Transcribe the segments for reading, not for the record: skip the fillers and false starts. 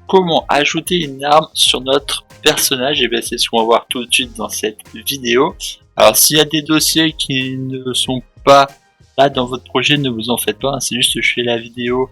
comment ajouter une arme sur notre personnage, et bien c'est ce qu'on va voir tout de suite dans cette vidéo. Alors s'il y a des dossiers qui ne sont pas là dans votre projet, ne vous en faites pas, hein, c'est juste que je fais la vidéo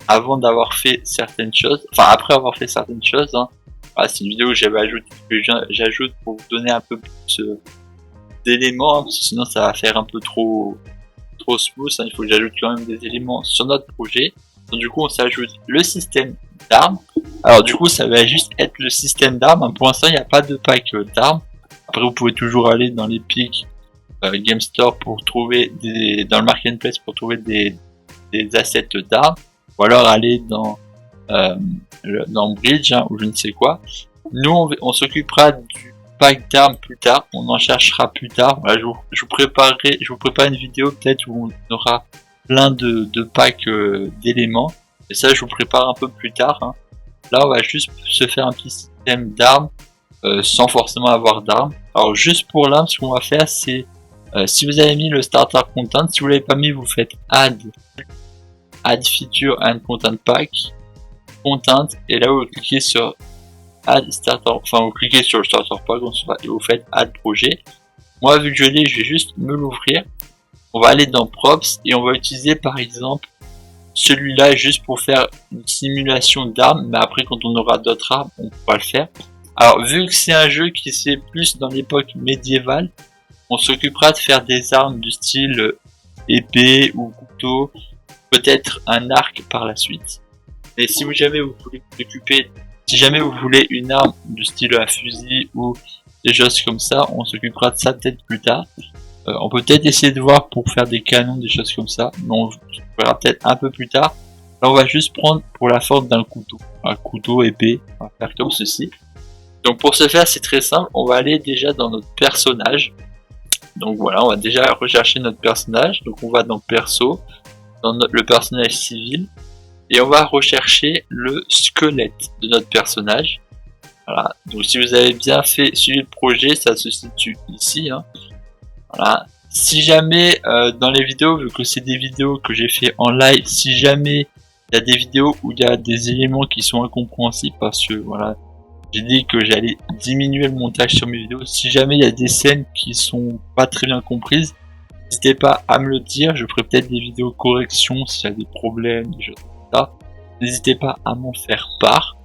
avant d'avoir fait certaines choses, enfin après avoir fait certaines choses. Hein. Voilà, c'est une vidéo que j'avais ajoutée, que j'ajoute pour vous donner un peu plus d'éléments, hein, parce que sinon ça va faire un peu trop smooth, hein, il faut que j'ajoute quand même des éléments sur notre projet. Donc du coup on s'ajoute le système d'armes. Alors du coup ça va juste être le système d'armes, hein. Pour l'instant il n'y a pas de pack d'armes. Après vous pouvez toujours aller dans l'Epic Game Store pour trouver dans le Marketplace pour trouver des assets d'armes, ou alors aller dans Bridge, hein, ou je ne sais quoi. Nous on s'occupera du pack d'armes plus tard, on en cherchera plus tard. Voilà, je vous prépare une vidéo peut-être où on aura plein de packs d'éléments, et ça je vous prépare un peu plus tard. Hein. Là on va juste se faire un petit système d'armes sans forcément avoir d'armes. Alors juste pour l'arme, ce qu'on va faire c'est si vous avez mis le starter content, si vous l'avez pas mis, vous faites add feature and content pack content, et là vous cliquez sur add starter, enfin vous cliquez sur le starter pack et vous faites add projet. Moi vu que je l'ai, je vais juste me l'ouvrir. On va aller dans props et on va utiliser par exemple celui-là juste pour faire une simulation d'armes, mais après quand on aura d'autres armes on pourra le faire. Alors vu que c'est un jeu qui c'est plus dans l'époque médiévale, on s'occupera de faire des armes du style épée ou couteau, peut-être un arc par la suite. Et si jamais vous voulez vous occuper, si jamais vous voulez une arme du style un fusil ou des choses comme ça, on s'occupera de ça peut-être plus tard. On peut peut-être essayer de voir pour faire des canons, des choses comme ça, mais on verra peut-être un peu plus tard. Là on va juste prendre pour la forme d'un couteau, un couteau épée, on va faire comme ceci. Donc pour ce faire c'est très simple, on va aller déjà dans notre personnage. Donc voilà, on va déjà rechercher notre personnage, donc on va dans perso, dans le personnage civil, et on va rechercher le squelette de notre personnage. Voilà, donc si vous avez bien suivi le projet, ça se situe ici. Hein. Voilà. Si jamais dans les vidéos, vu que c'est des vidéos que j'ai fait en live, si jamais il y a des vidéos où il y a des éléments qui sont incompréhensibles, parce que voilà, j'ai dit que j'allais diminuer le montage sur mes vidéos. Si jamais il y a des scènes qui sont pas très bien comprises, n'hésitez pas à me le dire. Je ferai peut-être des vidéos corrections s'il y a des problèmes, des choses comme ça. N'hésitez pas à m'en faire part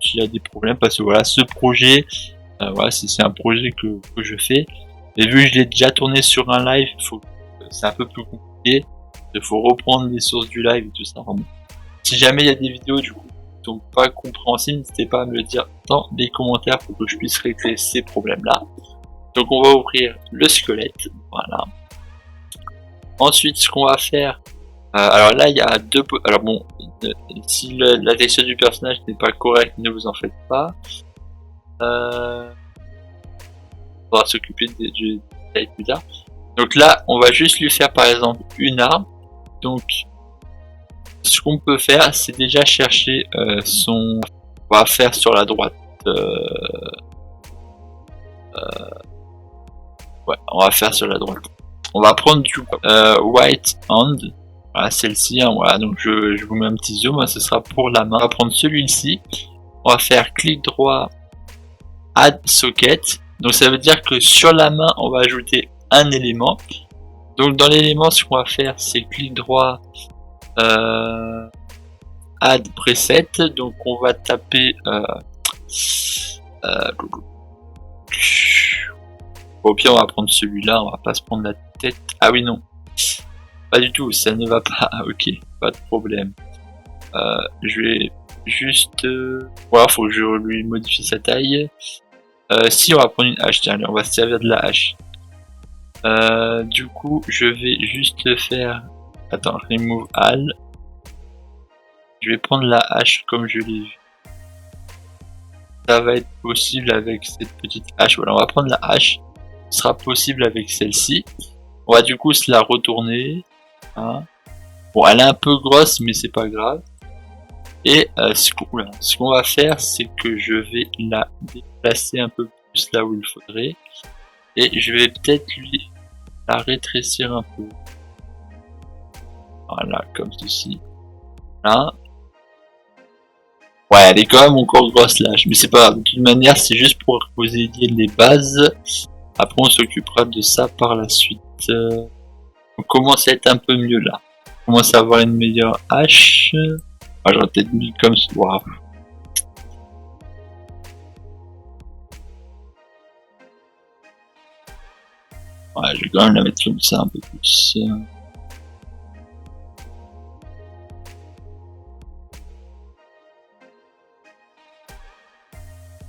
s'il y a des problèmes, parce que voilà, ce projet, voilà, c'est un projet que je fais. Et vu que je l'ai déjà tourné sur un live, c'est un peu plus compliqué. Il faut reprendre les sources du live et tout ça. Vraiment. Si jamais il y a des vidéos du coup qui sont pas compréhensibles, n'hésitez pas à me le dire dans les commentaires pour que je puisse régler ces problèmes-là. Donc on va ouvrir le squelette, voilà. Ensuite, ce qu'on va faire, alors là il y a deux. Alors bon, si la texture du personnage n'est pas correcte, ne vous en faites pas. On va s'occuper du détail plus tard. Donc là, on va juste lui faire par exemple une arme. Donc, ce qu'on peut faire, c'est déjà chercher son. On va faire sur la droite. Ouais, on va faire sur la droite. On va prendre du White Hand. Voilà, celle-ci. Hein, voilà, donc je vous mets un petit zoom. Hein, ce sera pour la main. On va prendre celui-ci. On va faire clic droit, Add Socket. Donc ça veut dire que sur la main, on va ajouter un élément. Donc dans l'élément, ce qu'on va faire, c'est clic droit, Add Preset. Donc on va taper. Au pire, on va prendre celui-là. On va pas se prendre la tête. Ah oui, non. Pas du tout, ça ne va pas. Ok, pas de problème. Je vais juste. Voilà, faut que je lui modifie sa taille. Si on va prendre une hache, tiens, allez, on va se servir de la hache. Du coup, je vais juste faire. Attends, remove all. Je vais prendre la hache comme je l'ai vu. Ça va être possible avec cette petite hache. Voilà, on va prendre la hache. Ce sera possible avec celle-ci. On va du coup se la retourner. Hein. Bon, elle est un peu grosse, mais c'est pas grave. Et ce qu'on va faire, c'est que je vais la déplacer un peu plus là où il faudrait. Et je vais peut-être lui la rétrécir un peu. Voilà, comme ceci. Là. Ouais, elle est quand même encore grosse là, mais c'est pas grave. De toute manière, c'est juste pour que vous ayez les bases. Après, on s'occupera de ça par la suite. On commence à être un peu mieux là. On commence à avoir une meilleure hache. Ah, j'aurais peut-être mis comme ça. Wow. Ouais, je vais quand même la mettre comme ça un peu plus.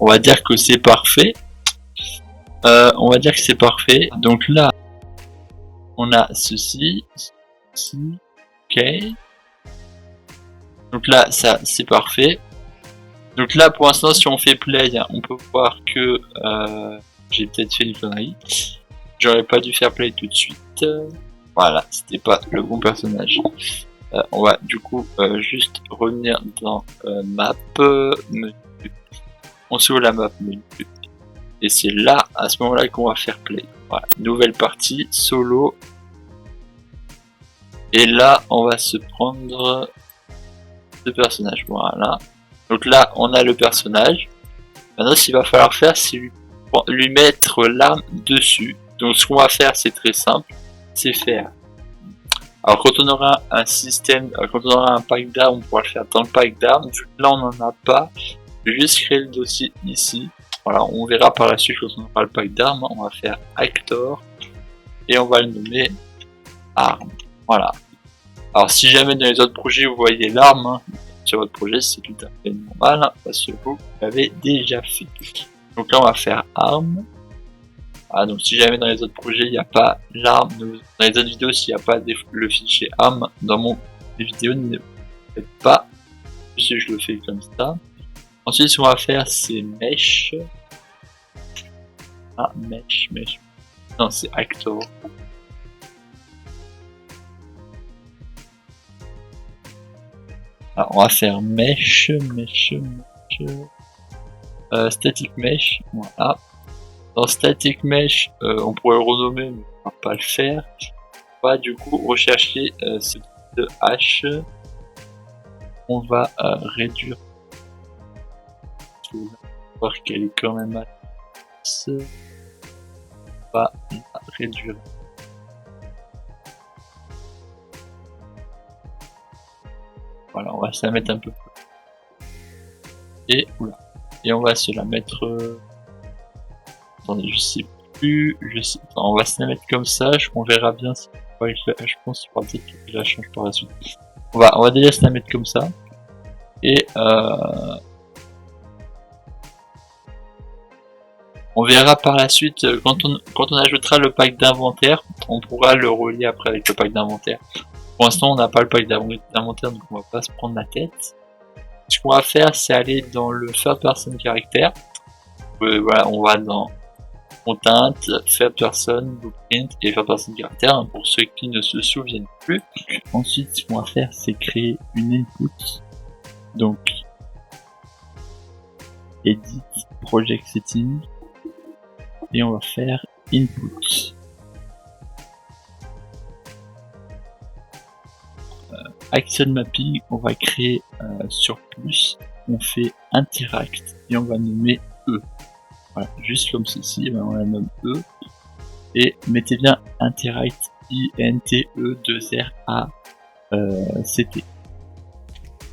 On va dire que c'est parfait. On va dire que c'est parfait. Donc là, on a ceci. Ok. Donc là, ça, c'est parfait. Donc là, pour l'instant, si on fait play, on peut voir que j'ai peut-être fait une connerie. J'aurais pas dû faire play tout de suite. Voilà, c'était pas le bon personnage. On va du coup juste revenir dans map, menu. On s'ouvre la map menu. Et c'est là, à ce moment-là, qu'on va faire play. Voilà, nouvelle partie, solo. Et là, on va se prendre ce personnage. Voilà. Donc là, on a le personnage. Maintenant, ce qu'il va falloir faire, c'est lui mettre l'arme dessus. Donc ce qu'on va faire, c'est très simple. C'est faire. Alors quand on aura un système, quand on aura un pack d'armes, on pourra le faire dans le pack d'armes. Vu que là, on n'en a pas, je vais juste créer le dossier ici. Voilà, on verra par la suite quand on aura le pack d'armes. On va faire Actor. Et on va le nommer arme. Voilà. Alors si jamais dans les autres projets vous voyez l'arme sur votre projet, c'est tout à fait normal parce que vous l'avez déjà fait. Donc là on va faire arme. Ah, donc si jamais dans les autres projets il n'y a pas l'arme, dans les autres vidéos s'il n'y a pas le fichier arme dans mon vidéo, ne faites pas si je le fais comme ça. Ensuite ce qu'on va faire c'est mesh. Ah mesh. Non c'est actor. Alors, on va faire mesh, static mesh, voilà. Dans static mesh, on pourrait le renommer, mais on va pas le faire. On va du coup rechercher ce type de hache. On va réduire. On va voir qu'elle est quand même assez. On va la réduire. Voilà, on va se la mettre un peu plus. Et oula. Et on va se la mettre. Attendez, je sais plus. On va se la mettre comme ça. On verra bien si. Ouais, je pense qu'il faudra peut-être que je la change par la suite. On va déjà se la mettre comme ça. Et on verra par la suite quand on ajoutera le pack d'inventaire, on pourra le relier après avec le pack d'inventaire. Pour l'instant, on n'a pas le pack d'inventaire, donc on va pas se prendre la tête. Ce qu'on va faire, c'est aller dans le third person caractère. Voilà, on va dans content, third person, blueprint et third person caractère, hein, pour ceux qui ne se souviennent plus. Ensuite, ce qu'on va faire, c'est créer une input. Donc, edit, project setting, et on va faire input. Action mapping, on va créer sur plus, on fait interact et on va nommer E. Voilà, juste comme ceci, on la nomme E. Et mettez bien interact INTE2RACT.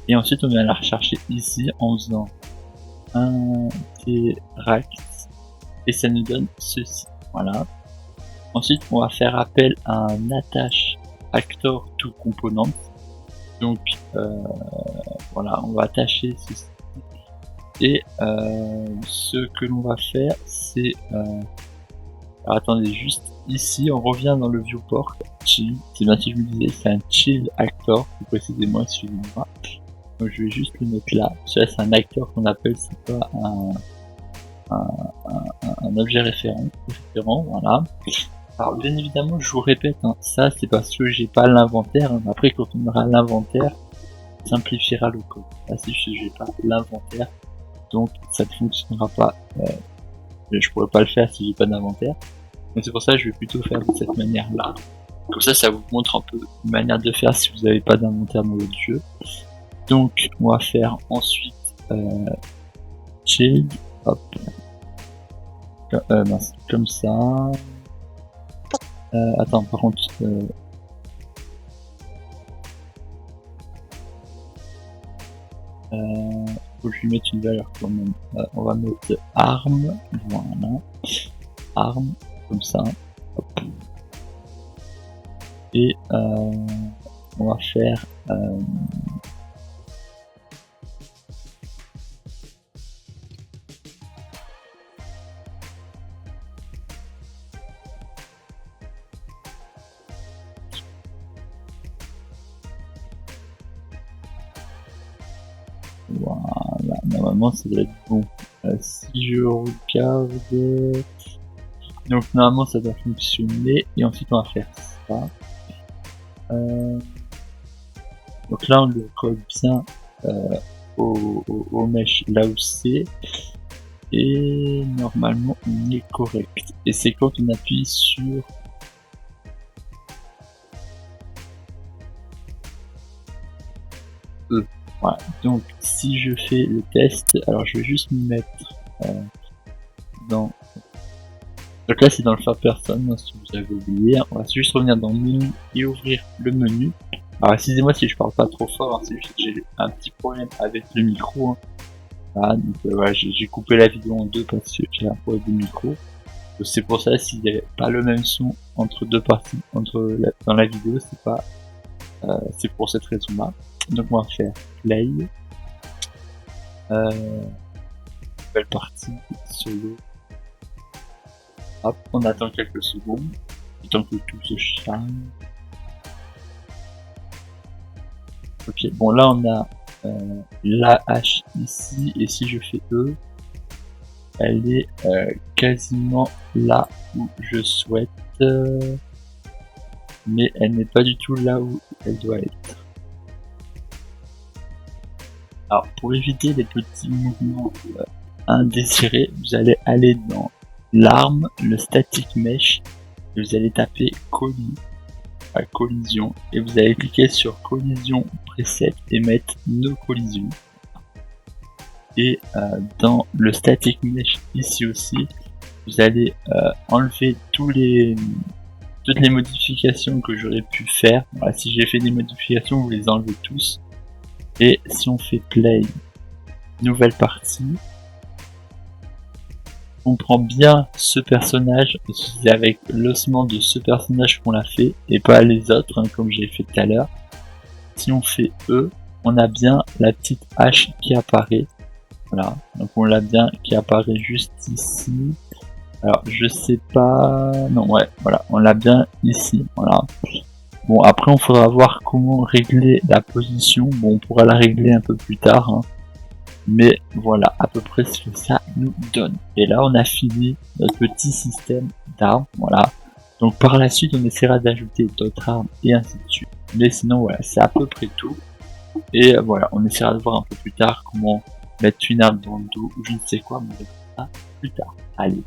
Et ensuite on va la rechercher ici en faisant interact et ça nous donne ceci. Voilà. Ensuite on va faire appel à un attache actor to component. Donc voilà, on va attacher ceci. Et ce que l'on va faire, c'est alors attendez, juste ici, on revient dans le viewport chill. C'est bien si je me disais, c'est un chill actor, plus précisément, excusez-moi. Donc je vais juste le mettre là. Ça c'est un acteur qu'on appelle, c'est pas un objet référent, voilà. Alors bien évidemment, je vous répète, hein, ça c'est parce que j'ai pas l'inventaire. Hein. Après, quand on aura l'inventaire, ça simplifiera le code. Là c'est juste que j'ai pas l'inventaire, donc ça ne fonctionnera pas. Je pourrais pas le faire si j'ai pas d'inventaire. Donc c'est pour ça que je vais plutôt faire de cette manière-là. Comme ça vous montre un peu une manière de faire si vous n'avez pas d'inventaire dans votre jeu. Donc on va faire ensuite Shield, hop. Mince, comme ça. Attends, par contre, faut que je lui mette une valeur quand même. On va mettre arme, voilà. Arme, comme ça. Hop. Et on va faire voilà, normalement ça doit être bon. Si je regarde, donc normalement ça doit fonctionner, et ensuite on va faire ça. Donc là on le colle bien au mesh là où c'est, et normalement on est correct. Et c'est quand on appuie sur E. Voilà. Donc si je fais le test, alors je vais juste me mettre dans... Donc là c'est dans le faire personne, hein, si vous avez oublié. On va juste revenir dans menu et ouvrir le menu. Alors excusez-moi si je parle pas trop fort, hein, c'est juste que j'ai un petit problème avec le micro. Hein. Voilà, donc voilà, j'ai coupé la vidéo en deux parce que j'ai un problème de micro. C'est pour ça s'il n'y avait pas le même son entre deux parties, dans la vidéo, c'est pas, c'est pour cette raison-là. Donc on va faire play, nouvelle partie, solo. Hop, on attend quelques secondes, le temps que tout se charge. Ok, bon là on a la hache ici, et si je fais E, elle est quasiment là où je souhaite, mais elle n'est pas du tout là où elle doit être. Alors pour éviter les petits mouvements indésirés, vous allez aller dans l'arme, le static mesh, et vous allez taper collision, et vous allez cliquer sur collision preset et mettre no collision. Et dans le static mesh ici aussi, vous allez enlever toutes les modifications que j'aurais pu faire. Voilà, si j'ai fait des modifications, vous les enlevez tous. Et si on fait play, nouvelle partie, on prend bien ce personnage, c'est avec l'ossement de ce personnage qu'on l'a fait, et pas les autres, hein, comme j'ai fait tout à l'heure. Si on fait E, on a bien la petite hache qui apparaît. Voilà, donc on l'a bien qui apparaît juste ici. Alors je sais pas, non ouais, voilà, on l'a bien ici, voilà. Bon après on faudra voir comment régler la position, bon on pourra la régler un peu plus tard, hein. Mais voilà à peu près ce que ça nous donne. Et là on a fini notre petit système d'armes, voilà. Donc par la suite on essaiera d'ajouter d'autres armes et ainsi de suite. Mais sinon voilà, c'est à peu près tout. Et voilà, on essaiera de voir un peu plus tard comment mettre une arme dans le dos ou je ne sais quoi, mais on verra ça plus tard. Allez.